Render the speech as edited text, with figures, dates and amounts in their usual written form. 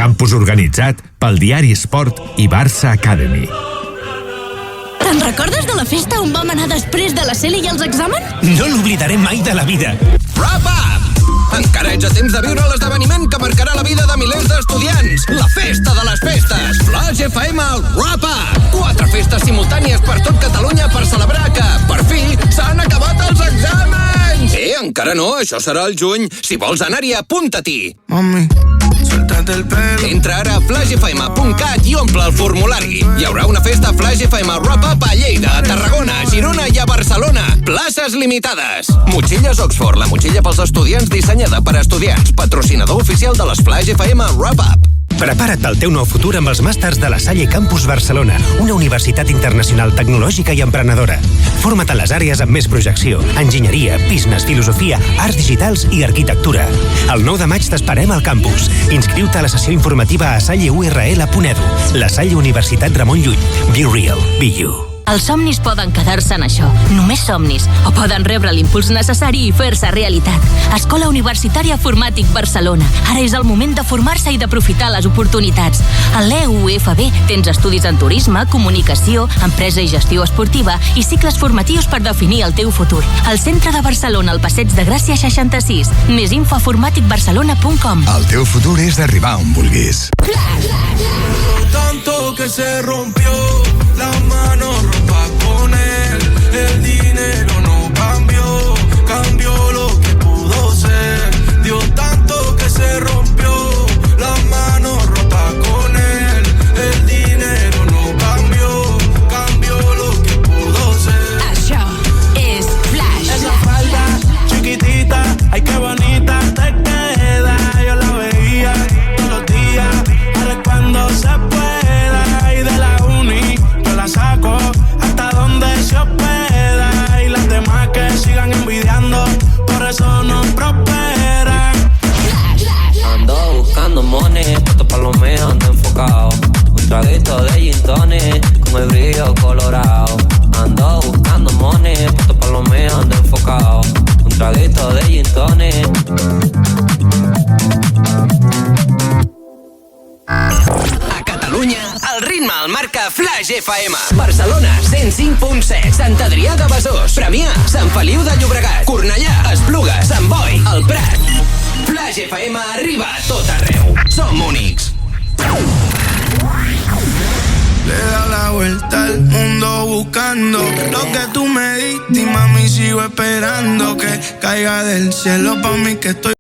Campus organitzat pel diari Esport i Barça Academy. Te'n recordes de la festa on vam anar després de la Celi i els exàmens? No l'oblidaré mai de la vida. Wrap Up! Encara ets a temps de viure l'esdeveniment que marcarà la vida de milers d'estudiants. La festa de les festes. Flash FM Wrap Up! 4 festes simultànies per tot Catalunya per celebrar que, per fi, s'han acabat els exàmens! Encara no, això serà al juny. Si vols anar-hi, apunta-t'hi. Mami, suéltate el pelo. Entra ara a flashfm.cat i omple el formulari. Hi haurà una festa Flash FM Wrap Up a Lleida, a Tarragona, a Girona i a Barcelona. Places limitades. Motxilles Oxford, la motxilla pels estudiants dissenyada per a estudiants. Patrocinador oficial de les Flash FM Wrap Up. Prepara't pel teu nou futur amb els màsters de la Salle Campus Barcelona, una universitat internacional tecnològica i emprenedora. Forma't a les àrees amb més projecció: enginyeria, business, filosofia, arts digitals i arquitectura. El 9 de maig t'esperem al campus. Inscriu-te a la sessió informativa a salleurl.edu. La Salle Universitat Ramon Llull. Be real, be you. Els somnis poden quedar-se en això, només somnis, o poden rebre l'impuls necessari i fer-se realitat. Escola Universitària Formàtic Barcelona. Ara és el moment de formar-se i d'aprofitar les oportunitats. A l'EUFB tens estudis en turisme, comunicació, empresa i gestió esportiva i cicles formatius per definir el teu futur. Al centre de Barcelona, al Passeig de Gràcia 66. Més info a formaticbarcelona.com. El teu futur és arribar on vulguis. Tanto que se rompió, la mano ropa con él. El dinero no cambió, cambió lo que pudo ser. Dio tanto que se rompió, la mano ropa con él. El dinero no cambió, cambió lo que pudo ser. Això és Flash. Esa falda chiquitita, ay qué bonita te queda. Yo la veía todos los días, ahora cuando se pueda. Y de la uni yo la saco hasta donde se hospeda. Y las demás que sigan envidiando, por eso no prosperan. Ando buscando money, puesto pa' lo mío, ando enfocado. Un traguito de gin tonic, con el brillo colorado. Ando buscando money, puesto pa' lo mío, ando enfocado. Un traguito de gin tonic. A Catalunya, el ritme el marca Flash FM. Barcelona, 105.7. Sant Adrià de Besòs. Premià, Sant Feliu de Llobregat. Cornellà, Esplugues, Sant Boi, El Prat. Flash FM arriba a tot arreu. Som únics. Le da la vuelta al mundo buscando lo que tú me diste y mami sigo esperando que caiga del cielo pa' mí que estoy